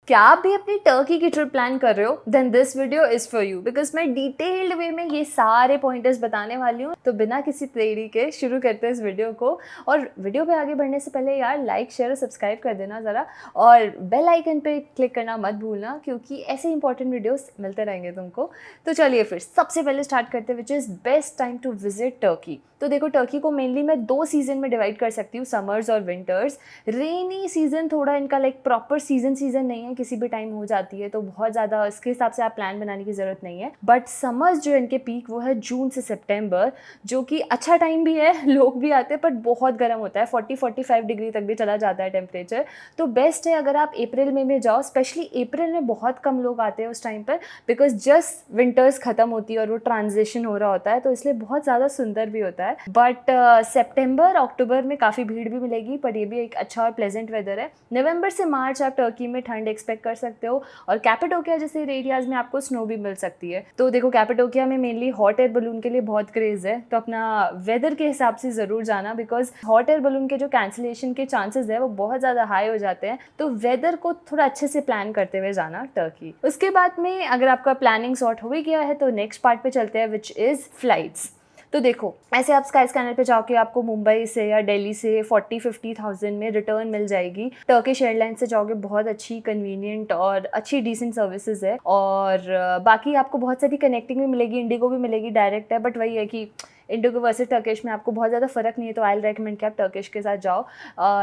क्या आप भी अपनी टर्की की ट्रिप प्लान कर रहे हो? Then this video is for you, because मैं डिटेल्ड वे में ये सारे पॉइंटर्स बताने वाली हूँ। तो बिना किसी देरी के शुरू करते हैं इस वीडियो को। और वीडियो पे आगे बढ़ने से पहले यार लाइक शेयर और सब्सक्राइब कर देना ज़रा, और बेल आइकन पे क्लिक करना मत भूलना, क्योंकि ऐसे इंपॉर्टेंट वीडियोस मिलते रहेंगे तुमको। तो चलिए फिर सबसे पहले स्टार्ट करते हैं, which is best time to visit Turkey. तो देखो, टर्की को मेनली मैं 2 सीज़न में डिवाइड कर सकती हूँ, समर्स और विंटर्स। रेनी सीज़न थोड़ा इनका लाइक प्रॉपर सीज़न नहीं है, किसी भी टाइम हो जाती है, तो बहुत ज़्यादा इसके हिसाब से आप प्लान बनाने की ज़रूरत नहीं है। बट समर्स जो इनके पीक वो है जून से सितंबर, जो कि अच्छा टाइम भी है, लोग भी आते हैं, बट बहुत गर्म होता है, 40-45 डिग्री तक भी चला जाता है टेम्परेचर। तो बेस्ट है अगर आप अप्रैल में जाओ। स्पेशली अप्रैल में बहुत कम लोग आते हैं उस टाइम पर, बिकॉज जस्ट विंटर्स ख़त्म होती है और वो ट्रांजिशन हो रहा होता है, तो इसलिए बहुत ज़्यादा सुंदर भी होता है। बट सितंबर अक्टूबर में काफ़ी भीड़ भी मिलेगी, पर ये भी एक अच्छा और प्लेजेंट वेदर है। नवंबर से मार्च आप टर्की में ठंड एक्सपेक्ट कर सकते हो, और कैपेडोकिया जैसे एरियाज में आपको स्नो भी मिल सकती है। तो देखो, कैपेडोकिया में मेनली हॉट एयर बलून के लिए बहुत क्रेज़ है, तो अपना वेदर के हिसाब से ज़रूर जाना, बिकॉज हॉट एयर बलून के जो कैंसिलेशन के चांसेस है वो बहुत ज़्यादा हाई हो जाते हैं। तो वेदर को थोड़ा अच्छे से प्लान करते हुए जाना टर्की। उसके बाद में अगर आपका प्लानिंग सॉर्ट हो ही गया है, तो नेक्स्ट पार्ट पे चलते हैं, विच इज़ फ्लाइट्स। तो देखो, ऐसे आप स्काई स्कैनर पे जाओगे, आपको मुंबई से या दिल्ली से 40-50,000 में रिटर्न मिल जाएगी। टर्किश एयरलाइंस से जाओगे, बहुत अच्छी कन्वीनियंट और अच्छी डिसेंट सर्विसेज है। और बाकी आपको बहुत सारी कनेक्टिंग भी मिलेगी, इंडिगो भी मिलेगी, डायरेक्ट है। बट वही है कि इंडिगो वर्सेस टर्किश में आपको बहुत ज़्यादा फ़र्क नहीं है, तो आई रेकमेंड कि आप टर्किश के साथ जाओ।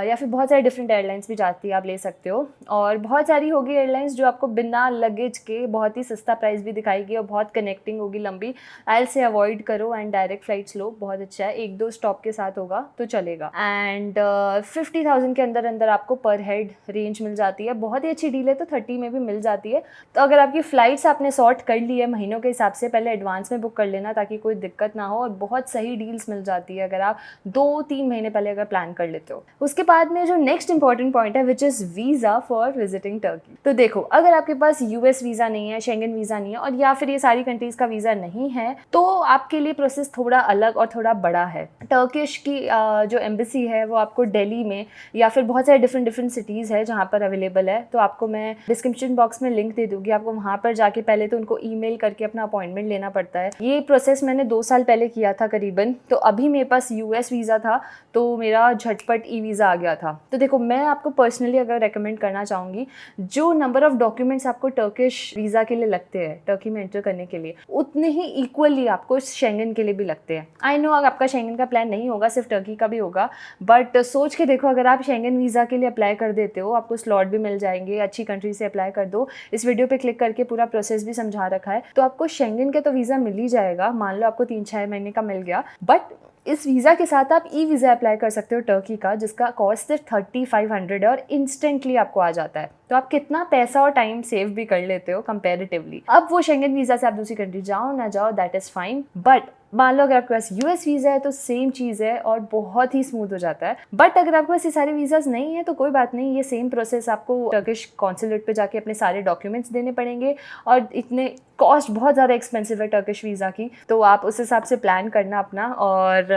या फिर बहुत सारे डिफरेंट एयरलाइंस भी जाती है, आप ले सकते हो। और बहुत सारी होगी एयरलाइंस जो आपको बिना लगेज के बहुत ही सस्ता प्राइस भी दिखाएगी, और बहुत कनेक्टिंग होगी लंबी। आई से अवॉइड करो एंड डायरेक्ट फ्लाइट्स लो, बहुत अच्छा है। 1-2 स्टॉप के साथ होगा तो चलेगा। एंड 50,000 के अंदर अंदर आपको पर हेड रेंज मिल जाती है। बहुत ही अच्छी डील है, तो 30 में भी मिल जाती है। तो अगर आपकी फ़्लाइट्स आपने सॉर्ट कर ली है महीनों के हिसाब से, पहले एडवांस में बुक कर लेना, ताकि कोई दिक्कत ना हो। और बहुत सही डील्स मिल जाती है अगर आप 2-3 महीने पहले अगर प्लान कर लेते हो। उसके बाद में जो नेक्स्ट इंपॉर्टेंट पॉइंट है, which is visa for visiting Turkey. तो देखो, अगर आपके पास यूएस वीज़ा नहीं है, शेंगन वीज़ा नहीं है, और या फिर ये सारी कंट्रीज़ का वीज़ा नहीं है, तो आपके लिए प्रोसेस थोड़ा अलग और थोड़ा बड़ा है। टर्किश की जो एम्बेसी है वो आपको दिल्ली में, या फिर बहुत सारे डिफरेंट सिटीज़ है जहाँ पर अवेलेबल है, तो आपको मैं डिस्क्रिप्शन बॉक्स में लिंक दे दूँगी। आपको वहाँ पर जाके पहले तो उनको ईमेल करके अपना अपॉइंटमेंट लेना पड़ता है। ये प्रोसेस मैंने 2 साल पहले किया था करीबन। तो अभी मेरे पास यूएस वीज़ा था, तो मेरा झटपट ई वीज़ा आ गया था। तो देखो, मैं आपको पर्सनली अगर रेकमेंड करना चाहूँगी, जो नंबर ऑफ डॉक्यूमेंट्स आपको टर्किश वीज़ा के लिए लगते हैं टर्की में एंटर करने के लिए, उतने ही इक्वली आपको शेंगन के लिए भी लगते हैं। आई नो आपका शेंगन का प्लान नहीं होगा, सिर्फ टर्की का भी होगा, बट सोच के देखो, अगर आप शेंगन वीज़ा के लिए अप्लाई कर देते हो, आपको स्लॉट भी मिल जाएंगे, अच्छी कंट्री से अप्लाई कर दो। इस वीडियो पे क्लिक करके पूरा प्रोसेस भी समझा रखा है, तो आपको शेंगन के तो वीज़ा मिल ही जाएगा। मान लो आपको 3-6 महीने का मिल गया, बट इस वीज़ा के साथ आप ई वीज़ा अप्लाई कर सकते हो टर्की का, जिसका कॉस्ट सिर्फ 3500 है, और इंस्टेंटली आपको आ जाता है। तो आप कितना पैसा और टाइम सेव भी कर लेते हो कंपैरेटिवली। अब वो शेंगन वीज़ा से आप दूसरी कंट्री जाओ ना जाओ, दैट इज़ फाइन। बट मान लो अगर आपके पास यूएस वीज़ा है, तो सेम चीज़ है और बहुत ही स्मूथ हो जाता है। बट अगर आपके पास ये सारे वीज़ाज नहीं है, तो कोई बात नहीं, ये सेम प्रोसेस आपको टर्किश कॉन्सुलेट पे जाके अपने सारे डॉक्यूमेंट्स देने पड़ेंगे, और इतने कॉस्ट बहुत ज़्यादा एक्सपेंसिव है टर्किश वीज़ा की, तो आप उस हिसाब से प्लान करना अपना। और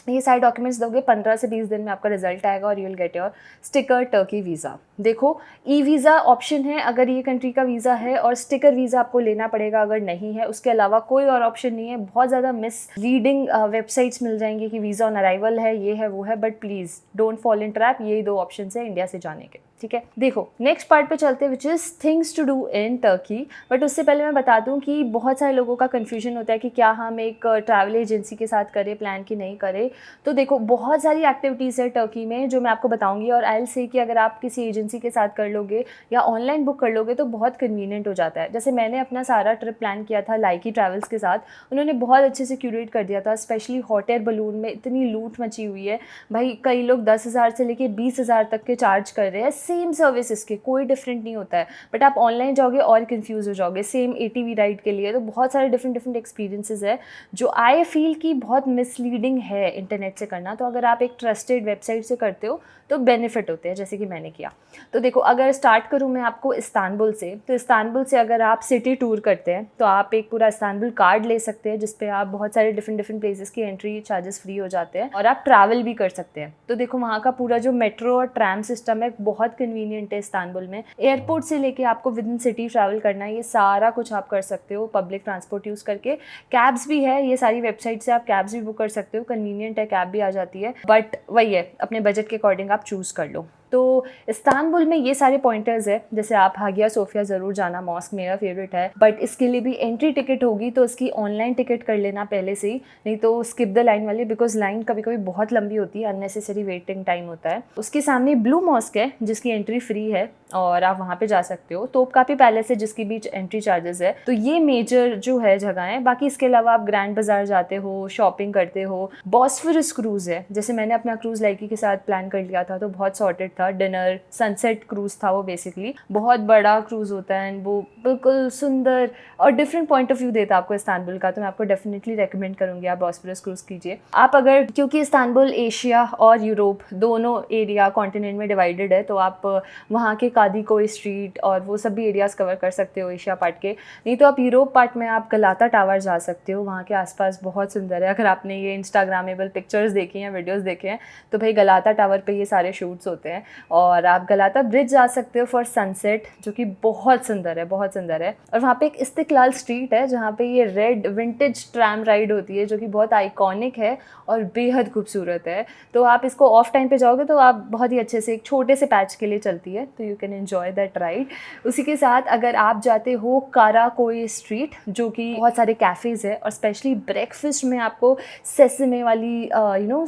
ये सारे डॉक्यूमेंट्स दोगे, 15 से 20 दिन में आपका रिजल्ट आएगा, और you will get your sticker Turkey visa. देखो, ई वीज़ा ऑप्शन है अगर ये कंट्री का वीज़ा है, और स्टिकर वीज़ा आपको लेना पड़ेगा अगर नहीं है। उसके अलावा कोई और ऑप्शन नहीं है। बहुत ज़्यादा मिसलीडिंग वेबसाइट्स मिल जाएंगी कि वीज़ा ऑन अराइवल है, ये है वो है, but please don't fall in trap. यही 2 ऑप्शन है इंडिया से जाने के, ठीक है। देखो, नेक्स्ट पार्ट पे चलते हैं, which is things to do in Turkey. But उससे पहले मैं बता दूं कि बहुत सारे लोगों का कन्फ्यूजन होता है कि क्या हम एक ट्रैवल एजेंसी के साथ करें प्लान की नहीं करें। तो देखो, बहुत सारी एक्टिविटीज़ है टर्की में जो मैं आपको बताऊंगी, और आई विल से कि अगर आप किसी एजेंसी के साथ कर लोगे या ऑनलाइन बुक कर लोगे तो बहुत कन्वीनियंट हो जाता है। जैसे मैंने अपना सारा ट्रिप प्लान किया था लाइकी ट्रैवल्स के साथ, उन्होंने बहुत अच्छे से क्यूरेट कर दिया था। स्पेशली हॉट एयर बलून में इतनी लूट मची हुई है भाई, कई लोग 10,000 से लेके 20,000 तक के चार्ज कर रहे हैं। सेम सर्विस, इसके कोई डिफरेंट नहीं होता है, बट आप ऑनलाइन जाओगे और कंफ्यूज हो जाओगे। सेम एटीवी राइड के लिए तो बहुत सारे डिफरेंट एक्सपीरियंसेस है, जो आई फील कि बहुत मिसलीडिंग है इंटरनेट से करना। तो अगर आप एक ट्रस्टेड वेबसाइट से करते हो तो बेनिफिट होते हैं, जैसे कि मैंने किया। तो देखो, अगर स्टार्ट करूँ मैं आपको इस्तांबुल से, तो इस्तांबुल से अगर आप सिटी टूर करते हैं तो आप एक पूरा इस्तांबुल कार्ड ले सकते हैं, जिसपे आप बहुत सारे डिफरेंट प्लेसेस की एंट्री चार्जेस फ्री हो जाते हैं और आप ट्रैवल भी कर सकते हैं। तो देखो, वहाँ का पूरा जो मेट्रो और ट्रैम सिस्टम है बहुत कन्वीनियंट है इस्तांबुल में। एयरपोर्ट से लेके आपको विद इन सिटी ट्रैवल करना है, ये सारा कुछ आप कर सकते हो पब्लिक ट्रांसपोर्ट यूज़ करके। कैब्स भी है, ये सारी वेबसाइट से आप कैब्स भी बुक कर सकते हो, कन्वीनियंट है, कैब भी आ जाती है। बट वही है, अपने बजट के अकॉर्डिंग आप चूज़ कर लो। तो इस्तांबुल में ये सारे पॉइंटर्स है, जैसे आप हागिया सोफिया ज़रूर जाना, मॉस्क मेरा फेवरेट है, बट इसके लिए भी एंट्री टिकट होगी, तो उसकी ऑनलाइन टिकट कर लेना पहले से ही, नहीं तो स्किप द लाइन वाली, बिकॉज लाइन कभी कभी बहुत लंबी होती है, अननेसेसरी वेटिंग टाइम होता है। उसके सामने ब्लू मॉस्क है जिसकी एंट्री फ्री है और आप वहाँ पे जा सकते हो। तोपकापी पैलेस है जिसकी बीच एंट्री चार्जेस है। तो ये मेजर जो है जगह है। बाकी इसके अलावा आप ग्रैंड बाजार जाते हो, शॉपिंग करते हो। बॉस्फोरस क्रूज़ है, जैसे मैंने अपना क्रूज़ लाइकी के साथ प्लान कर लिया था, तो बहुत सॉर्टेड था। डिनर सनसेट क्रूज़ था वो, बेसिकली बहुत बड़ा क्रूज़ होता है, वो बिल्कुल सुंदर और डिफरेंट पॉइंट ऑफ व्यू देता है आपको इस्तांबुल का। तो मैं आपको डेफिनेटली रेकमेंड करूँगी आप बॉस्फोरस क्रूज़ कीजिए। आप अगर, क्योंकि इस्तांबुल एशिया और यूरोप दोनों एरिया कॉन्टिनेंट में डिवाइडेड है, तो आप वहाँ के कादीकोई स्ट्रीट और वो सभी एरियाज़ कवर कर सकते हो एशिया पार्ट के। नहीं तो आप यूरोप पार्ट में आप गलाता टावर जा सकते हो, वहाँ के आसपास बहुत सुंदर है। अगर आपने ये इंस्टाग्रामेबल पिक्चर्स देखी हैं, वीडियोस देखे हैं, तो भाई गलाता टावर पे ये सारे शूट्स होते हैं। और आप गलाता ब्रिज जा सकते हो फॉर सनसेट, जो कि बहुत सुंदर है, बहुत सुंदर है। और वहाँ पे एक इस्तिकलाल स्ट्रीट है जहाँ पे ये रेड विंटेज ट्रैम राइड होती है, जो कि बहुत आइकॉनिक है और बेहद खूबसूरत है। तो आप इसको ऑफ टाइम पे जाओगे तो आप बहुत ही अच्छे से, एक छोटे से पैच के लिए चलती है, तो you can enjoy that ride. उसी के साथ अगर आप जाते हो काराकोई स्ट्रीट, जो कि बहुत सारे कैफ़ेज़ है, और स्पेशली ब्रेकफास्ट में आपको सेसमे वाली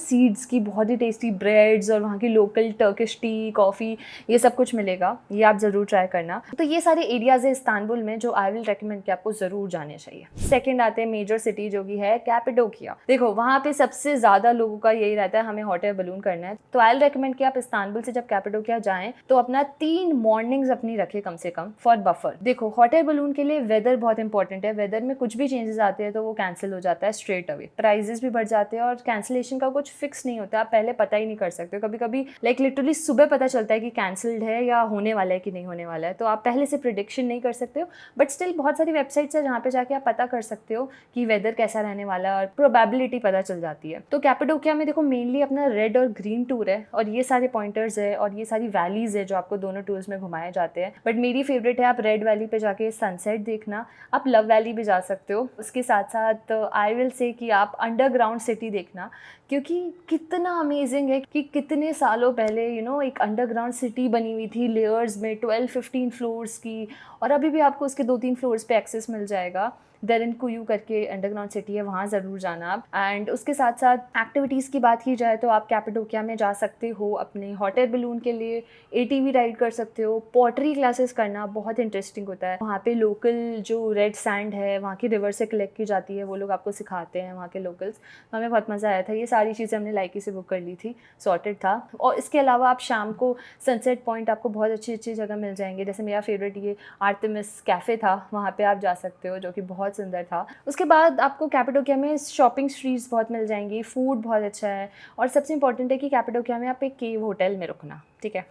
सीड्स की बहुत ही टेस्टी ब्रेड्स और वहाँ की लोकल टर्किश टी, कॉफ़ी, ये सब कुछ मिलेगा। ये आप ज़रूर ट्राई करना। तो ये सारे एरियाज़ है इस्तांबुल में जो आई विल रेकमेंड कि आपको ज़रूर जाने चाहिए। सेकेंड आते हैं मेजर सिटी, जो कि है कैपेडोकिया। देखो, वहाँ पे सबसे ज़्यादा लोगों का यही रहता है, हमें हॉट एयर बलून करना है। तो आई विल रेकमेंड कि आप इस्तांबुल से जब कैपेडोकिया जाएँ तो अपना 3 मॉर्निंग्स अपनी रखें कम से कम फॉर बफर। देखो, हॉट एयर बलून के लिए वेदर बहुत इंपॉर्टेंट है। वेदर में कुछ भी चेंजेस आते हैं तो वो कैंसिल हो जाता है स्ट्रेट अवे, प्राइजेस भी बढ़ जाते हैं और कैंसिलेशन का कुछ फिक्स नहीं होता, आप पहले पता ही नहीं कर सकते। कभी कभी लिटरली सुबह पता चलता है कि कैंसिल्ड है या होने वाला है कि नहीं होने वाला है, तो आप पहले से प्रिडिक्शन नहीं कर सकते हो। बट स्टिल बहुत सारी वेबसाइट्स है जहाँ पे जाके आप पता कर सकते हो कि वेदर कैसा रहने वाला है और प्रोबेबिलिटी पता चल जाती है। तो कैपेडोकिया में देखो मेनली अपना रेड और ग्रीन टूर है और ये सारे पॉइंटर्स है और ये सारी वैलीज है जो आपको दोनों टूर्स में घुमाए जाते हैं। बट मेरी फेवरेट है आप रेड वैली पे जाके सनसेट देखना। आप लव वैली भी जा सकते हो। उसके साथ साथ आई विल से कि आप अंडरग्राउंड सिटी देखना, क्योंकि कितना अमेजिंग है कि कितने सालों पहले एक अंडरग्राउंड सिटी बनी हुई थी लेयर्स में, 12-15 फ्लोर्स की, और अभी भी आपको उसके 2-3 फ्लोर्स पे एक्सेस मिल जाएगा। दरिन कुयू करके अंडरग्राउंड सिटी है, वहाँ ज़रूर जाना आप। एंड उसके साथ साथ एक्टिविटीज़ की बात की जाए तो आप कैपेडोकिया में जा सकते हो अपने हॉट एयर बलून के लिए, ATV राइड कर सकते हो। पॉटरी क्लासेस करना बहुत इंटरेस्टिंग होता है। वहाँ पे लोकल जो रेड सैंड है वहाँ की रिवर से कलेक्ट की जाती है, वो लोग आपको सिखाते हैं, वहाँ के लोकल्स। हमें बहुत मज़ा आया था। ये सारी चीज़ें हमने लाइकी से बुक कर ली थी, सॉर्टेड था। और इसके अलावा आप शाम को सनसेट पॉइंट आपको बहुत अच्छी अच्छी जगह मिल जाएंगे। जैसे मेरा फेवरेट ये आर्टेमिस कैफ़े था, वहाँ पे आप जा सकते हो, जो कि बहुत सुंदर था। उसके बाद आपको कैपेडोकिया में शॉपिंग स्ट्रीट्स बहुत मिल जाएंगी, फूड बहुत अच्छा है, और सबसे इंपॉर्टेंट है कि कैपेडोकिया में आप एक केव होटल में रुकना, ठीक है।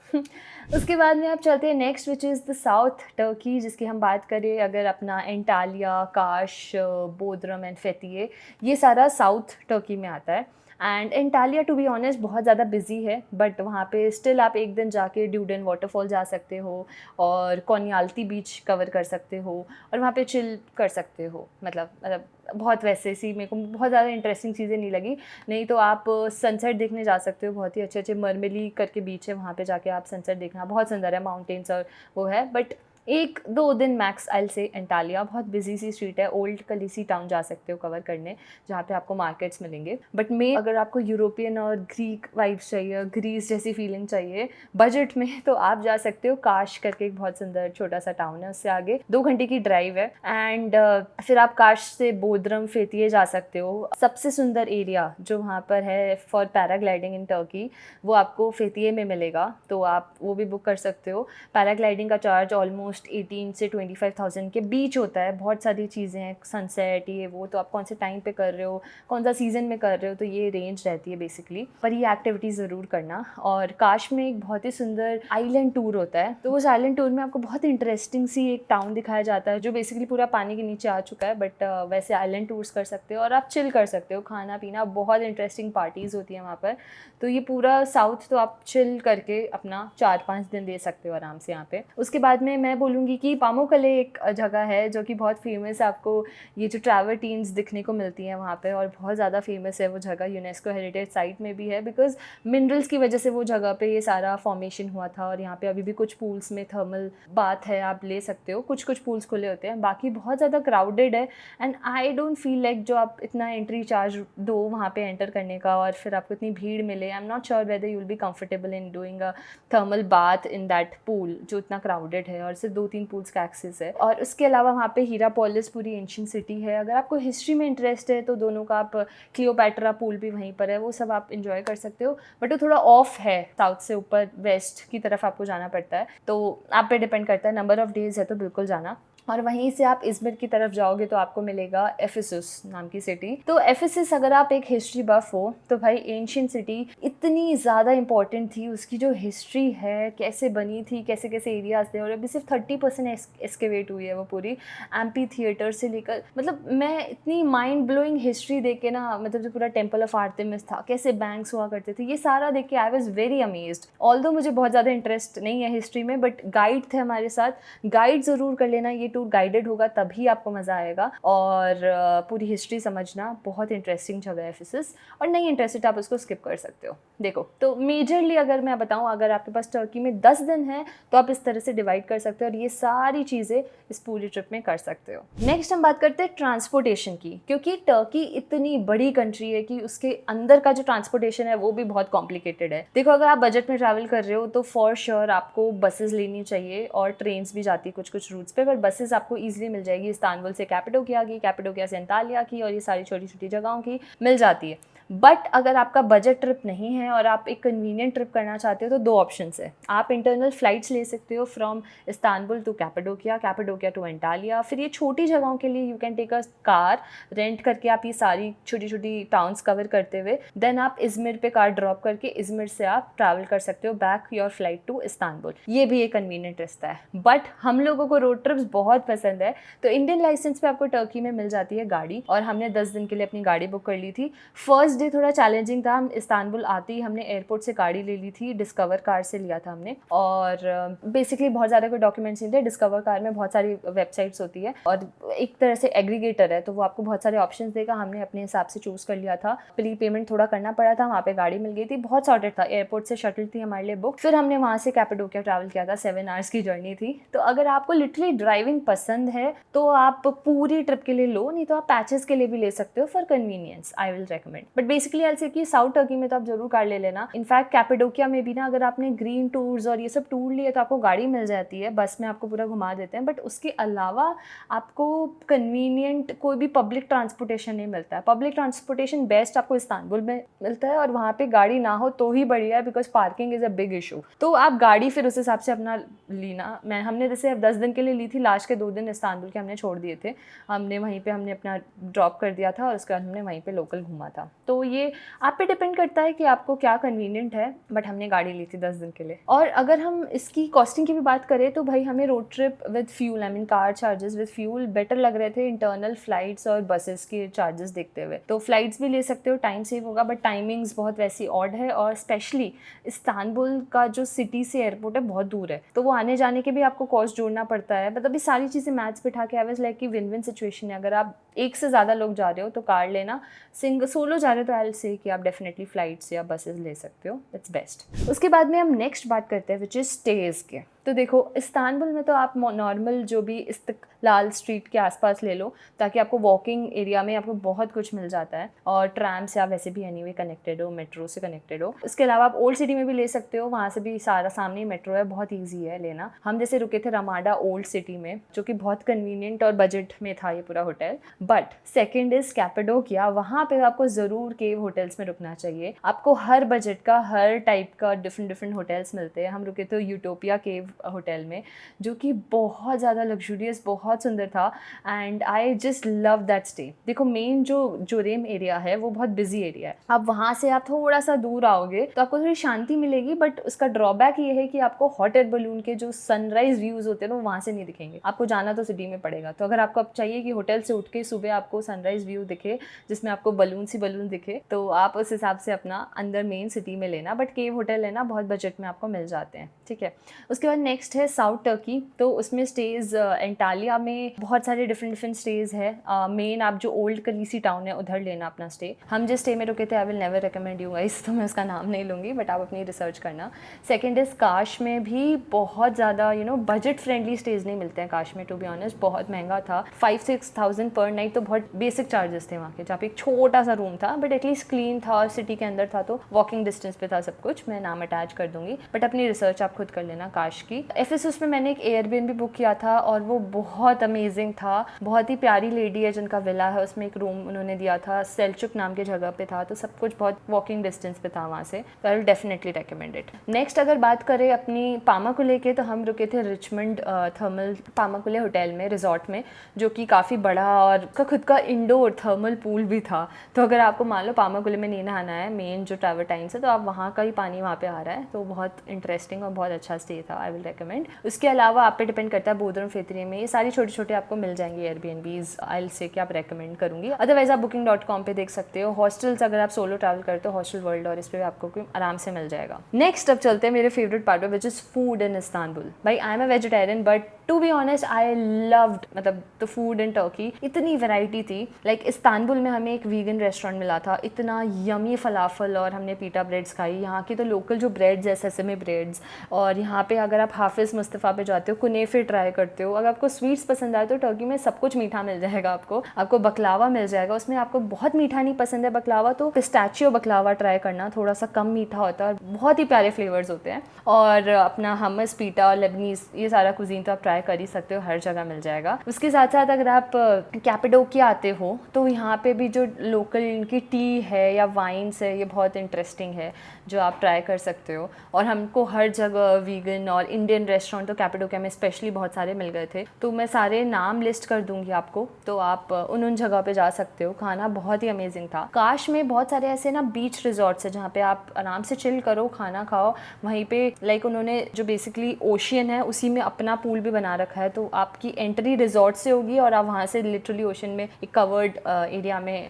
उसके बाद में आप चलते हैं next, which is the south Turkey, जिसकी हम बात करें अगर अपना एंटालिया, काश, बोद्रम एंड फेथिये, ये सारा साउथ टर्की में आता है। And Antilia to be honest बहुत ज़्यादा बिजी है, बट वहाँ पे स्टिल आप एक दिन जाके ड्यूडन वाटरफॉल जा सकते हो और कोनियाल्टी बीच कवर कर सकते हो और वहाँ पे चिल कर सकते हो। मतलब बहुत वैसे सी मेरे को बहुत ज़्यादा इंटरेस्टिंग चीज़ें नहीं लगी। नहीं तो आप सनसेट देखने जा सकते हो, बहुत ही अच्छे अच्छे मरमिली करके बीच है, वहाँ पे जाके आप सनसेट देखना, बहुत सुंदर है, माउंटेन्स और वो है। बट 1-2 दिन मैक्स आई से एंटालिया, बहुत बिजी सी स्ट्रीट है। ओल्ड कलीसी टाउन जा सकते हो कवर करने, जहाँ पे आपको मार्केट्स मिलेंगे। बट मेन अगर आपको यूरोपियन और ग्रीक वाइब्स चाहिए, ग्रीस जैसी फीलिंग चाहिए बजट में, तो आप जा सकते हो काश करके, एक बहुत सुंदर छोटा सा टाउन है, उससे आगे 2 घंटे की ड्राइव है। एंड फिर आप काश से बोद्रम, फेथिये जा सकते हो। सबसे सुंदर एरिया जो वहाँ पर है फॉर पैराग्लाइडिंग इन टर्की, वो आपको फेथिये में मिलेगा, तो आप वो भी बुक कर सकते हो। पैराग्लाइडिंग का चार्ज ऑलमोस्ट कॉस्ट 18 से 25,000 के बीच होता है। बहुत सारी चीज़ें हैं, सनसेट ये वो, तो आप कौन से टाइम पे कर रहे हो, कौन सा सीज़न में कर रहे हो, तो ये रेंज रहती है बेसिकली। पर ये एक्टिविटीज़ ज़रूर करना। और काश में एक बहुत ही सुंदर आइलैंड टूर होता है, तो उस आइलैंड टूर में आपको बहुत इंटरेस्टिंग सी एक टाउन दिखाया जाता है जो बेसिकली पूरा पानी के नीचे आ चुका है, बट वैसे आइलैंड टूर्स कर सकते हो और आप चिल कर सकते हो, खाना पीना, बहुत इंटरेस्टिंग पार्टीज़ होती हैं वहाँ पर। तो ये पूरा साउथ तो आप चिल करके अपना 4-5 दिन दे सकते हो आराम से यहाँ पे। उसके बाद में मैं बोलूँगी कि पामुकले एक जगह है जो कि बहुत फेमस है, आपको ये जो ट्रैवर्टीन्स दिखने को मिलती हैं वहाँ पे, और बहुत ज़्यादा फेमस है वो जगह, यूनेस्को हेरिटेज साइट में भी है, बिकॉज मिनरल्स की वजह से वो जगह पे ये सारा फॉर्मेशन हुआ था। और यहाँ पे अभी भी कुछ पूल्स में थर्मल बाथ है, आप ले सकते हो, कुछ पूल्स खुले होते हैं, बाकी बहुत ज़्यादा क्राउडेड है। And I don't feel like जो आप इतना एंट्री चार्ज दो वहाँ पे एंटर करने का और फिर आपको इतनी भीड़ मिले, I am not sure whether you will be comfortable in doing a thermal bath in that pool जो इतना क्राउडेड है, और सिर्फ 2-3 पूल्स का एक्सेस है। और उसके अलावा वहाँ पे हीरापोलिस पूरी एंशिएंट सिटी है। अगर आपको हिस्ट्री में इंटरेस्ट है तो दोनों का, आप क्लियोपैट्रा पूल भी वहीं पर है, वो सब आप इंजॉय कर सकते हो। बट वो थोड़ा ऑफ है, साउथ से ऊपर वेस्ट की तरफ आपको जाना पड़ता है, तो आप पे डिपेंड करता है, नंबर ऑफ डेज है तो बिल्कुल जाना। और वहीं से आप इज़मिर की तरफ जाओगे तो आपको मिलेगा एफिसस नाम की सिटी। तो एफिसस, अगर आप एक हिस्ट्री बफ हो तो भाई एंशिएंट सिटी इतनी ज़्यादा इंपॉर्टेंट थी, उसकी जो हिस्ट्री है, कैसे बनी थी, कैसे कैसे एरियाज थे, और अभी सिर्फ 30% एस्केवेट हुई है वो पूरी, एम्पी थिएटर से लेकर, मतलब मैं इतनी माइंड ब्लोइंग हिस्ट्री देख के ना, मतलब जो पूरा टेम्पल ऑफ आर्टेमिस था, कैसे बैंक्स हुआ करते थे, ये सारा देख के I was very amazed. Although मुझे बहुत ज़्यादा इंटरेस्ट नहीं है हिस्ट्री में, बट गाइड थे हमारे साथ, गाइड ज़रूर कर लेना, ये टूर गाइडेड होगा तभी आपको मज़ा आएगा। और पूरी हिस्ट्री समझना, बहुत इंटरेस्टिंग जगह है एफिसस, और नहीं इंटरेस्टेड आप उसको स्किप कर सकते हो। देखो, तो मेजरली अगर मैं बताऊं, अगर आपके पास टर्की में 10 दिन है तो आप इस तरह से डिवाइड कर सकते हो और ये सारी चीज़ें इस पूरी ट्रिप में कर सकते हो। नेक्स्ट हम बात करते हैं ट्रांसपोर्टेशन की, क्योंकि टर्की इतनी बड़ी कंट्री है कि उसके अंदर का जो ट्रांसपोर्टेशन है वो भी बहुत कॉम्प्लिकेटेड है। देखो, अगर आप बजट में ट्रैवल कर रहे हो तो फॉर श्योर आपको बसेस लेनी चाहिए, और ट्रेन्स भी जाती कुछ रूट्स पे, पर बसेस आपको ईजिली मिल जाएगी। इस्तांबुल से कैपेडोकिया की, कैपेडोकिया से अंटालिया की, और ये सारी छोटी छोटी जगहों की मिल जाती है। बट अगर आपका बजट ट्रिप नहीं है और आप एक कन्वीनियंट ट्रिप करना चाहते हो तो 2 ऑप्शंस है। आप इंटरनल फ्लाइट्स ले सकते हो from Istanbul to Cappadocia, Cappadocia to Antalya. फिर ये छोटी जगहों के लिए you can take a car rent करके, आप ये सारी छोटी छोटी टाउन्स कवर करते हुए देन आप इज़मिर पे कार ड्रॉप करके इज़मिर से आप ट्रैवल कर सकते हो back your flight to Istanbul. ये भी एक कन्वीनियंट रास्ता है। बट हम लोगों को रोड ट्रिप्स बहुत पसंद है, तो इंडियन लाइसेंस पे आपको टर्की में मिल जाती है गाड़ी, और हमने 10 दिन के लिए अपनी गाड़ी बुक कर ली थी। फर्स्ट डे थोड़ा चैलेंजिंग था, हम इस्तांबुल आते ही हमने एयरपोर्ट से गाड़ी ले ली थी, डिस्कवर कार से लिया था हमने, और बेसिकली बहुत ज़्यादा कोई डॉक्यूमेंट्स नहीं थे। डिस्कवर कार में बहुत सारी वेबसाइट्स होती है और एक तरह से एग्रीगेटर है, तो वो आपको बहुत सारे ऑप्शंस देगा। हमने अपने हिसाब से चूज़ कर लिया था, प्री पेमेंट थोड़ा करना पड़ा था, वहाँ पे गाड़ी मिल गई थी, बहुत सॉर्टेड था। एयरपोर्ट से शटल थी हमारे लिए बुक, फिर हमने वहाँ से कैपेडोकिया ट्रैवल किया था, 7 आवर्स की जर्नी थी। तो अगर आपको लिटरली ड्राइविंग पसंद है तो आप पूरी ट्रिप के लिए लो, नहीं तो आप पैचेस के लिए भी ले सकते हो for convenience, I will recommend. But basically I से कि साउथ टर्की में तो आप जरूर कार ले लेना। इनफैक्ट कैपेडोकिया में भी ना, अगर आपने ग्रीन टूर्स और ये सब टूर लिए तो आपको गाड़ी मिल जाती है, बस में आपको पूरा घुमा देते हैं। बट उसके अलावा आपको कन्वीनियंट कोई भी पब्लिक ट्रांसपोर्टेशन नहीं मिलता है। पब्लिक ट्रांसपोर्टेशन बेस्ट आपको इस्तांबुल में मिलता है, और वहाँ पे गाड़ी ना हो तो ही बढ़िया है, because parking is a big issue. तो आप गाड़ी फिर उस हिसाब से अपना लेना। हमने जैसे 10 दिन के लिए ली थी, लास्ट के 2 दिन इस्तांबुल के हमने छोड़ दिए थे, हमने वहीं पे हमने अपना ड्रॉप कर दिया था और उसके बाद हमने वहीं पे लोकल घूमा था। तो ये आप पे डिपेंड करता है कि आपको क्या कन्वीनियंट है, बट हमने गाड़ी ली थी 10 दिन के लिए। और अगर हम इसकी कॉस्टिंग की भी बात करें तो भाई हमें road trip with fuel, I mean car charges with fuel better लग रहे थे इंटरनल फ्लाइट्स और बसेस के चार्जेस देखते हुए। तो फ्लाइट्स भी ले सकते हो, टाइम सेव होगा, बट टाइमिंग्स बहुत वैसी ऑड है, और स्पेशली इस्तांबुल का जो सिटी से एयरपोर्ट है बहुत दूर है, तो वो आने जाने के भी आपको कॉस्ट जोड़ना पड़ता है। मतलब ये सारी चीज़ें मैथ्स बिठा के आई वाज लाइक कि विन विन सिचुएशन है। अगर आप एक से ज़्यादा लोग जा रहे हो तो कार लेना, सोलो जा रहे हो तो आई विल से कि आप डेफिनेटली फ्लाइट्स या बसेस ले सकते हो, इट्स बेस्ट। उसके बाद में हम नेक्स्ट बात करते हैं विच इज़ स्टेज के। तो देखो, इस्तांबुल में तो आप नॉर्मल जो भी इस्तिक्लाल स्ट्रीट के आसपास ले लो, ताकि आपको वॉकिंग एरिया में आपको बहुत कुछ मिल जाता है, और ट्रैम से आप वैसे भी एनीवे कनेक्टेड हो, मेट्रो से कनेक्टेड हो। इसके अलावा आप ओल्ड सिटी में भी ले सकते हो, वहाँ से भी सारा सामने मेट्रो है, बहुत ईजी है लेना। हम जैसे रुके थे रमाडा ओल्ड सिटी में, जो कि बहुत कन्वीनियंट और बजट में था ये पूरा होटल। बट सेकेंड इज़ कैपेडोकिया, वहाँ पे आपको ज़रूर केव होटल्स में रुकना चाहिए। आपको हर बजट का, हर टाइप का डिफरेंट होटल्स मिलते हैं। हम रुके थे यूटोपिया केव होटल में, जो कि बहुत ज़्यादा लग्जूरियस, बहुत सुंदर था and I just love that stay. देखो मेन जो जोरेम एरिया है वो बहुत बिजी एरिया है, आप वहाँ से आप थोड़ा सा दूर आओगे तो आपको थोड़ी शांति मिलेगी, बट उसका ड्रॉबैक ये है कि आपको हॉट एयर बलून के जो सनराइज व्यूज़ होते हैं ना वहाँ से नहीं दिखेंगे, आपको जाना तो सिटी में पड़ेगा। तो अगर आपको अब चाहिए कि होटल से उठ के सुबह आपको सनराइज व्यू दिखे जिसमें आपको बलून दिखे, तो आप उस हिसाब से अपना अंदर मेन सिटी में लेना, बट केव होटल लेना, बहुत बजट में आपको मिल जाते हैं, ठीक है। उसके बाद नेक्स्ट है साउथ टर्की। तो उसमें स्टेज एंटालिया में बहुत सारे डिफरेंट स्टेज है। मेन आप जो ओल्ड कलीसी टाउन है उधर लेना अपना स्टे। हम जिस स्टे में रुके थे I will never recommend you guys, तो मैं उसका नाम नहीं लूँगी, बट आप अपनी रिसर्च करना। सेकेंड इज काश में भी बहुत ज़्यादा बजट फ्रेंडली स्टेज नहीं मिलते हैं काश में, टू बी ऑनेस्ट बहुत महंगा था, 5-6,000 पर नाइट, तो बहुत बेसिक चार्जेस थे वहाँ के, जहाँ पे एक छोटा सा रूम था बट एटलीस्ट क्लीन था और सिटी के अंदर था, तो वॉकिंग डिस्टेंस पे था सब कुछ। मैं नाम अटैच कर दूंगी, बट अपनी रिसर्च आप खुद कर लेना काश की। एफएसएस में मैंने एक एयरबीएनबी बुक किया था और वो बहुत अमेजिंग था, बहुत ही प्यारी लेडी है जिनका विला है, उसमें एक रूम उन्होंने दिया था, सेल्चुक नाम की जगह पे था, तो सब कुछ बहुत वॉकिंग डिस्टेंस पे था वहाँ से, तो I will definitely recommend it. Next अगर बात करें अपनी पामाकुले के, तो हम रुके थे रिचमंड थर्मल पामाकुले होटल में, रिजॉर्ट में, जो कि काफ़ी बड़ा और उसका खुद का इंडोर थर्मल पूल भी था। तो अगर आपको मान लो पामाकुले में नहीं नहाना है, मेन जो ट्रैवर्टाइन है, तो आप वहाँ का ही पानी वहाँ पे आ रहा है, तो बहुत इंटरेस्टिंग और बहुत अच्छा स्टे था, आई विल रिकमेंड। उसके अलावा आप पे डिपेंड करता है, बोदरम फेतरी में ये सारी छोटे छोटे आपको मिल जाएंगे एयरबीएनबीज, आई विल से कि आप रेकमेंड करूँगी। अदरवाइज आप booking.com पे देख सकते हो। हॉस्टल्स अगर आप सोलो ट्रैवल करते हो, हॉस्टल वर्ल्ड और इस पर आपको आराम से मिल जाएगा। नेक्स्ट अब चलते हैं मेरे favourite part which is food in Istanbul. भाई I am a vegetarian, but to be honest I loved मतलब द फूड इन टर्की, इतनी वैरायटी थी। लाइक इस्तांबुल में हमें एक वीगन रेस्टोरेंट मिला था, इतना यमी फलाफल, और हमने पीटा ब्रेड्स खाई, यहाँ की तो लोकल जो ब्रेड्स है सेसमे ब्रेड्स, और यहाँ पे अगर आप हाफिज़ मुस्तफ़ा पे जाते हो कुनेफे ट्राई करते हो। अगर आपको स्वीट्स पसंद आए तो टर्की में सब कुछ मीठा मिल जाएगा, आपको बकलावा मिल जाएगा, उसमें आपको बहुत मीठा नहीं पसंद है बकलावा तो पिस्ताचियो बकलावा ट्राई करना, थोड़ा सा कम मीठा होता है और बहुत ही प्यारे फ्लेवर्स होते हैं। और अपना हमस पीटा और लेबनीज, ये सारा कुजीन तो आप ट्राई कर ही सकते हो, हर जगह मिल जाएगा। उसके साथ साथ अगर आप कैपेडोकिया आते हो तो यहाँ पे भी जो लोकल इनकी टी है या वाइन्स है, ये बहुत इंटरेस्टिंग है जो आप ट्राई कर सकते हो। और हमको हर जगह वीगन और इंडियन रेस्टोरेंट तो कैपेडोकिया में स्पेशली बहुत सारे मिल गए थे, तो मैं सारे नाम लिस्ट कर दूंगी आपको, तो आप उन जगह पे जा सकते हो। खाना बहुत ही अमेजिंग था। काश में बहुत सारे ऐसे ना बीच रिजॉर्ट्स है जहाँ पे आप आराम से चिल करो, खाना खाओ वहीं पे। लाइक उन्होंने जो बेसिकली ओशियन है उसी में अपना पूल भी बना रखा है, तो आपकी एंट्री रिजॉर्ट से होगी और आप वहाँ से लिटरली ओशन में एक कवर्ड एरिया में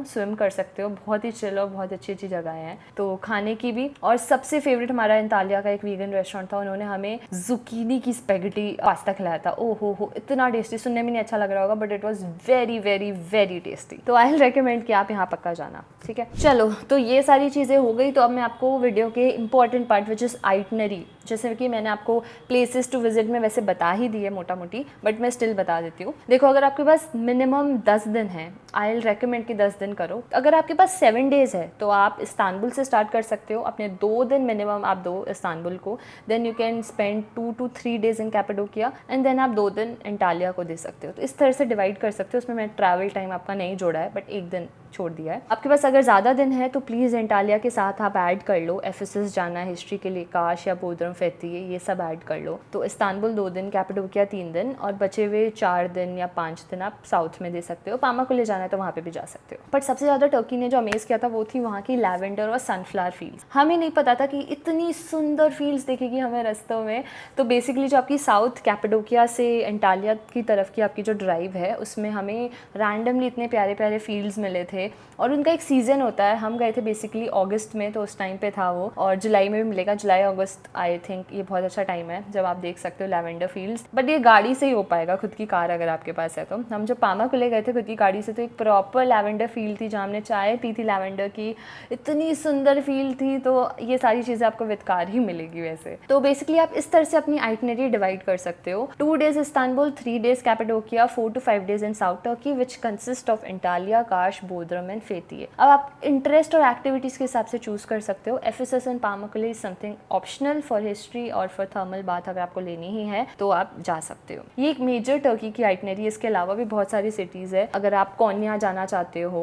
स्विम कर सकते हो। बहुत ही चिल और बहुत अच्छी अच्छी जगह हैं तो खाने की भी। और सबसे फेवरेट हमारा एंटालिया का एक वीगन रेस्टोरेंट था, उन्होंने हमें जुकीनी की स्पेगेटी पास्ता खिलाया था। ओ हो इतना टेस्टी, सुनने में नहीं अच्छा लग रहा होगा but it was very very very tasty. तो आई विल रेकमेंड कि आप यहाँ पक्का जाना, ठीक है। चलो तो ये सारी चीज़ें हो गई, तो अब मैं आपको वीडियो के important part which is itinerary, जैसे कि मैंने आपको प्लेसेस टू विजिट में वैसे बता ही दी है मोटा मोटी, बट मैं स्टिल बता देती हूँ। देखो अगर आपके पास मिनिमम 10 दिन है, आई विल रेकमेंड कि 10 दिन करो। अगर आपके पास 7 डेज़ है तो आप इस्तांबुल से स्टार्ट कर सकते हो, अपने 2 दिन मिनिमम आप दो इस्तांबुल को, then you can spend 2 to 3 days in Cappadocia and then आप 2 दिन एंटालिया को दे सकते हो। तो इस तरह से डिवाइड कर सकते हो। उसमें मैं ट्रैवल टाइम आपका नहीं जोड़ा है बट 1 दिन छोड़ दिया है। आपके पास अगर ज़्यादा दिन है तो प्लीज़ एंटालिया के साथ आप ऐड कर लो, एफएसएस जाना है हिस्ट्री के लिए, काश या बोदरम फेतरी ये सब ऐड कर लो। तो इस्तांबुल 2 दिन, कैपेडोकिया 3 दिन और बचे हुए 4 दिन या 5 दिन आप साउथ में दे सकते हो। पामाकुले जाना है तो वहाँ पे भी जा सकते हो। बट सबसे ज़्यादा टर्की ने जो अमेज़ किया था वो थी वहाँ की लैवेंडर और सनफ्लावर फील्ड्स। हमें नहीं पता था कि इतनी सुंदर फील्ड्स दिखेगी हमें रास्तों में। तो बेसिकली जो आपकी साउथ कैपेडोकिया से एंटालिया की तरफ की आपकी जो ड्राइव है उसमें हमें रैंडमली इतने प्यारे प्यारे फील्ड्स मिले थे और उनका एक सीज़न होता है। हम गए थे बेसिकली अगस्त में, तो उस टाइम पे था वो, और जुलाई में भी मिलेगा, जुलाई अगस्त आई थिंक। ये बहुत अच्छा टाइम है जब आप देख सकते हो लैवेंडर फील्ड्स, बट ये गाड़ी से ही हो पाएगा, खुद की कार अगर आपके पास है तो। हम जब पामाकुले गए थे खुद की गाड़ी से, तो एक प्रॉपर लैवेंडर फील्ड थी जहाँ हमने चाय पी थी लैवेंडर की, इतनी सुंदर फील्ड थी। तो ये सारी चीज़ें आपको विद कार ही मिलेगी वैसे। तो बेसिकली आप इस तरह से अपनी आइटनरी डिवाइड कर सकते हो। 2 days Istanbul, 3 days Cappadocia, 4 to 5 days in south Turkey which consist of Antalya, Kas, Bodrum, बोद्रम and फेथिये। अब आप इंटरेस्ट और एक्टिविटीज़ के हिसाब से चूज़ कर सकते हो। Ephesus and Pamukkale is something optional for history और फॉर थर्मल बाथ अगर आपको लेनी ही है तो आप जा सकते हो। ये एक मेजर टर्की की आइटनरी। इसके अलावा भी बहुत सारी सिटीज़ है। अगर आप कोन्या जाना चाहते हो,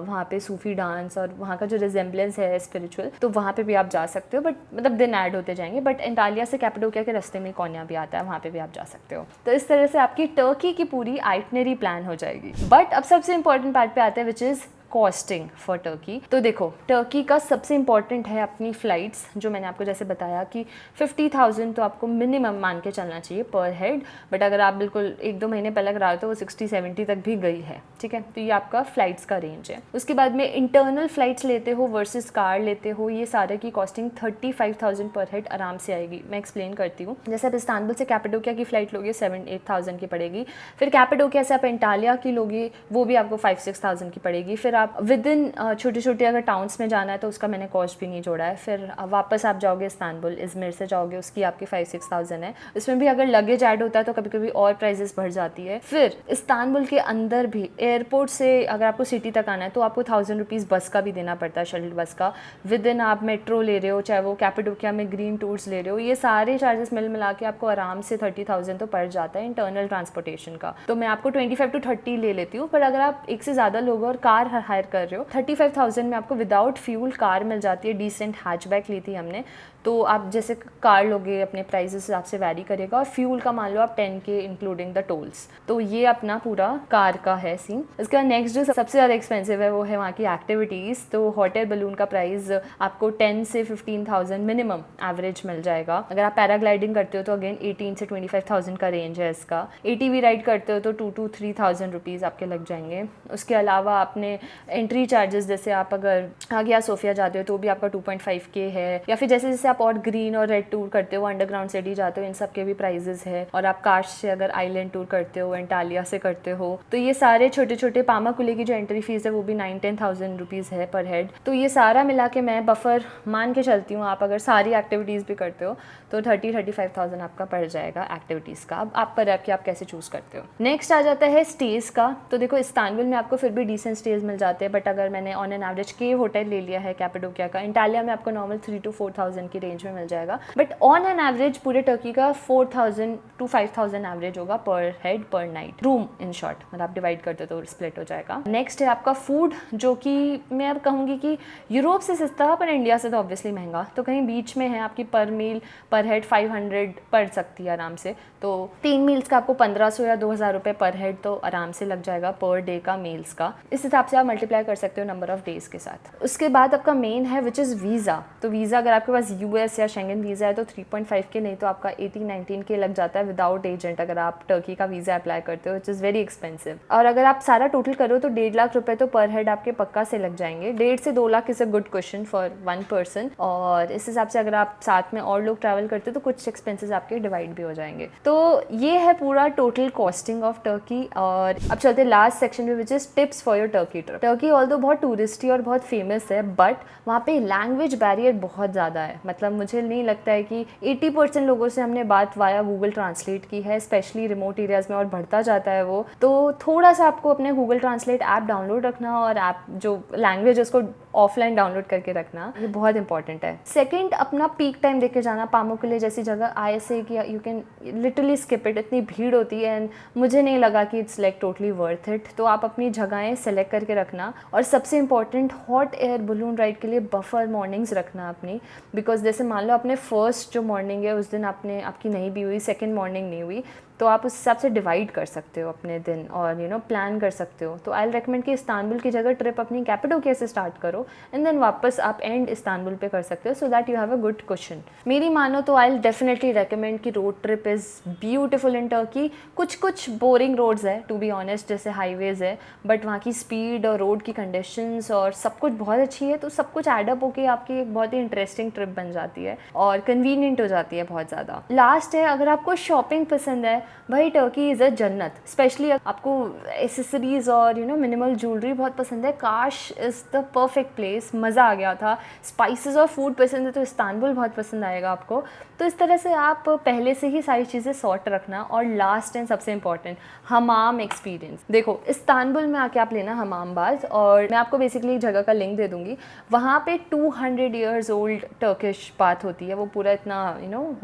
वहाँ पे सूफी डांस और वहाँ का जो रिजेम्बलेंस है स्पिरिचुअल, तो वहाँ पे भी आप जा सकते हो, बट मतलब दिन ऐड होते जाएंगे। बट एंटालिया से कैपाडोकिया के रास्ते में कोन्या भी आता है, वहाँ पे भी आप जा सकते हो। तो इस तरह से आपकी टर्की की पूरी आइटनरी प्लान हो जाएगी। बट अब सबसे इंपॉर्टेंट पार्ट पे आते हैं, which is costing for Turkey. तो देखो, टर्की का सबसे इंपॉर्टेंट है अपनी फ़्लाइट्स, जो मैंने आपको जैसे बताया कि 50,000 तो आपको मिनिमम मान के चलना चाहिए पर हेड। बट अगर आप बिल्कुल 1-2 महीने पहले कराओ तो वो 60-70 तक भी गई है, ठीक है। तो ये आपका फ़्लाइट्स का रेंज है। उसके बाद में इंटरनल फ़्लाइट्स लेते हो वर्सेस कार लेते हो, ये सारे की कॉस्टिंग 35,000 पर हेड आराम से आएगी। मैं एक्सप्लेन करती हूँ। जैसे आप इस्तांबुल से कैपाडोकिया की फ़्लाइट लोगे 7-8,000 की पड़ेगी। फिर कैपाडोकिया से आप एंटालिया की लोगे, वो भी आपको 5-6,000 की पड़ेगी। फिर आप विद इन छोटे छोटे अगर टाउन्स में जाना है तो उसका मैंने कॉस्ट भी नहीं जोड़ा है। फिर वापस आप जाओगे इस्तांबुल, इज़मिर से जाओगे, उसकी आपकी 5-6,000 है। इसमें भी अगर लगेज ऐड होता है तो कभी कभी और प्राइजेस बढ़ जाती है। फिर इस्तांबुल के अंदर भी एयरपोर्ट से अगर आपको सिटी तक आना है तो आपको 1,000 रुपीज़ बस का भी देना पड़ता है, शटल बस का। विद इन आप मेट्रो ले रहे हो, चाहे वो कैपाडोकिया में ग्रीन टूर्स ले रहे हो, ये सारे चार्जेस मिल मिला के आपको आराम से 30,000 तो पड़ जाता है इंटरनल ट्रांसपोर्टेशन का। तो मैं आपको 25-30 ले लेती हूँ। पर अगर आप एक से ज़्यादा लोग और कार हायर कर रहे हो, 35,000 में आपको विदाउट फ्यूल कार मिल जाती है। डिसेंट हैचबैक ली थी हमने। तो आप जैसे कार लोगे अपने प्राइजेस हिसाब से वैरी करेगा। और फ्यूल का मान लो आप 10K इंक्लूडिंग द टोल्स। तो ये अपना पूरा कार का है सीन। इसके बाद नेक्स्ट जो सबसे ज़्यादा एक्सपेंसिव है वो है वहाँ की एक्टिविटीज़। तो हॉट एयर बलून का प्राइस आपको 10 से 15,000 मिनिमम एवरेज मिल जाएगा। अगर आप पैराग्लाइडिंग करते हो तो अगेन 18 से 25,000 का रेंज है इसका। ATV राइड करते हो तो 2 to 3,000 रुपीज़ आपके लग जाएंगे। उसके अलावा आपने एंट्री चार्जेस, जैसे आप अगर आगे सोफिया जाते हो तो भी आपका 2.5K है। या फिर जैसे जैसे आप और ग्रीन और रेड टूर करते हो, अंडरग्राउंड सिटी जाते हो, इन सब के भी प्राइजेस है। और आप कार्श से अगर आइलैंड टूर करते हो, एंटालिया से करते हो, तो ये सारे छोटे छोटे पामाकुले की जो एंट्री फीस है वो भी 9-10,000 रुपीज़ है पर हेड। तो ये सारा मिला के मैं बफर मान के चलती हूँ। आप अगर सारी एक्टिविटीज़ भी करते हो तो 30-35,000 आपका पड़ जाएगा एक्टिविटीज़ का। अब आप पर है कि आप कैसे चूज़ करते हो। नेक्स्ट आ जाता है स्टेज का। तो देखो, इस्तांबुल में आपको फिर भी डिसेंट स्टेज मिल जाते हैं। बट अगर मैंने on an average cave hotel ले लिया है कैपाडोकिया का, एंटालिया में आपको नॉर्मल 3 to 4,000 की रेंज में मिल जाएगा। बट ऑन एन एवरेज पूरे टर्की का 4,000 to 5,000 एवरेज होगा पर हेड पर नाइट, रूम इन शॉर्ट। मतलब आप डिवाइड करते हो तो स्प्लिट हो जाएगा। नेक्स्ट है आपका फूड, जो कि मैं अब कहूँगी कि यूरोप से सस्ता पर इंडिया से तो ऑब्वियसली महंगा। तो कहीं बीच में है। आपकी पर मील पर हेड 500 पड़ सकती है आराम से। तो 3 मील्स का आपको 1,500 या 2,000 रुपये पर हेड तो आराम से लग जाएगा पर डे का मील्स का। इस हिसाब से आप मल्टीप्लाई कर सकते हो नंबर ऑफ डेज के साथ। उसके बाद आपका मेन है विच इज़ वीज़ा। तो वीज़ा अगर आपके पास US या शेंगन वीज़ा है तो 3.5K, नहीं तो आपका 18-19K लग जाता है विदाउट एजेंट अगर आप टर्की का वीज़ा अप्लाई करते हो, विच इज़ वेरी एक्सपेंसिव। और अगर आप सारा टोटल करो तो 1.5 लाख रुपये तो पर हेड आपके पक्का से लग जाएंगे। 1.5 से 2 lakh is a good question for 1 person. और इस हिसाब से अगर आप साथ में और लोग ट्रैवल करते हो तो कुछ एक्सपेंसेस आपके डिवाइड भी हो जाएंगे। तो ये है पूरा टोटल कॉस्टिंग ऑफ टर्की। और अब चलते लास्ट सेक्शन में, which is tips for your Turkey trip. Turkey although बहुत टूरिस्टी और बहुत फेमस है, बट वहाँ पे लैंग्वेज बैरियर बहुत ज़्यादा है। मतलब मुझे नहीं लगता है कि 80% लोगों से हमने बात वाया गूगल ट्रांसलेट की है, स्पेशली रिमोट एरियाज़ में, और बढ़ता जाता है वो। तो थोड़ा सा आपको अपने गूगल ट्रांसलेट ऐप डाउनलोड रखना और ऐप जो लैंग्वेज है उसको ऑफलाइन डाउनलोड करके रखना, ये बहुत इंपॉर्टेंट है। सेकंड, अपना पीक टाइम देख के जाना। पामुक्काले जैसी जगह ISA की you can literally skip it, इतनी भीड़ होती है एंड मुझे नहीं लगा कि it's like totally worth it. तो आप अपनी जगहें सेलेक्ट करके रखना। और सबसे important, hot air balloon ride के लिए बफर मॉर्निंग्स रखना अपनी। बिकॉज जैसे मान लो अपने फर्स्ट जो मॉर्निंग है उस दिन आपकी नहीं भी हुई, सेकेंड मॉर्निंग नहीं हुई, तो आप उस हिसाब से डिवाइड कर सकते हो अपने दिन और प्लान कर सकते हो। तो आई विल रेकमेंड कि इस्तांबुल की जगह ट्रिप अपनी कैपाडोकिया से स्टार्ट करो एंड देन वापस आप एंड इस्तांबुल पे कर सकते हो, so that you have a good question. मेरी मानो तो आई विल डेफिनेटली रेकमेंड कि road trip is beautiful in Turkey. कुछ बोरिंग रोड्स है टू बी ऑनेस्ट, जैसे हाईवेज़ है, बट वहाँ की स्पीड और रोड की कंडीशंस और सब कुछ बहुत अच्छी है। तो सब कुछ एडअप होकर आपकी एक बहुत ही इंटरेस्टिंग ट्रिप बन जाती है और कन्वीनियंट हो जाती है बहुत ज़्यादा। लास्ट है, अगर आपको शॉपिंग पसंद है भाई टर्की इज़ अ जन्नत। स्पेशली आपको एसेसरीज़ और मिनिमल ज्वेलरी बहुत पसंद है, काश इज़ द परफेक्ट प्लेस। मज़ा आ गया था। स्पाइसेस और फूड पसंद है तो इस्तांबुल बहुत पसंद आएगा आपको। तो इस तरह से आप पहले से ही सारी चीज़ें सॉर्ट रखना। और लास्ट एंड सबसे इम्पॉर्टेंट, हमाम एक्सपीरियंस। देखो इस्तांबुल में आके आप लेना हमाम बाथ, और मैं आपको बेसिकली जगह का लिंक दे दूँगी। वहाँ पे 200 ईयर्स ओल्ड टर्किश बाथ होती है, वो पूरा इतना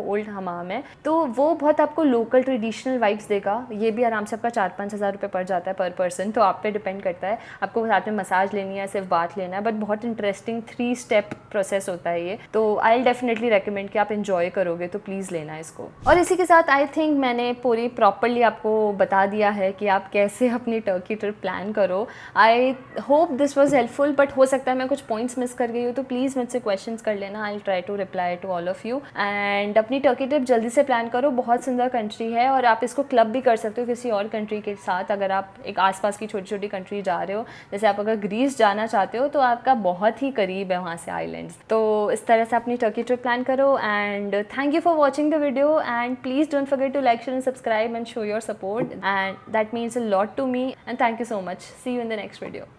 ओल्ड हमाम है। तो वो बहुत आपको लोकल ट्रेडिशनल वाइब्स देगा। ये भी आराम से आपका 4-5 हज़ार रुपये पड़ जाता है पर पर्सन, तो आप पे डिपेंड करता है आपको साथ में मसाज लेनी है सिर्फ बात लेना है। बट बहुत इंटरेस्टिंग 3 स्टेप प्रोसेस होता है ये, तो आई डेफिनेटली रेकमेंड कि आप इन्जॉय करोगे तो प्लीज़ लेना इसको। और इसी के साथ आई थिंक मैंने पूरी प्रॉपरली आपको बता दिया है कि आप कैसे अपनी टर्की ट्रिप प्लान करो। I hope this was helpful, but हो सकता है मैं कुछ पॉइंट्स मिस कर गई हूँ, तो प्लीज़ मुझसे क्वेश्चंस कर लेना। I try to reply to all of you. And अपनी टर्की ट्रिप जल्दी से प्लान करो, बहुत सुंदर कंट्री है, और आप इसको क्लब भी कर सकते हो किसी और कंट्री के साथ। अगर आप एक आसपास की छोटी छोटी कंट्री जा रहे हो, जैसे आप अगर ग्रीस जाना चाहते हो तो आपका बहुत ही करीब है वहाँ से आइलैंड्स। तो इस तरह से अपनी टर्की ट्रिप प्लान करो। And thank you for watching the video, and please don't forget to like, share and subscribe and show your support, and that means a lot to me, and thank you so much. See you in the next video.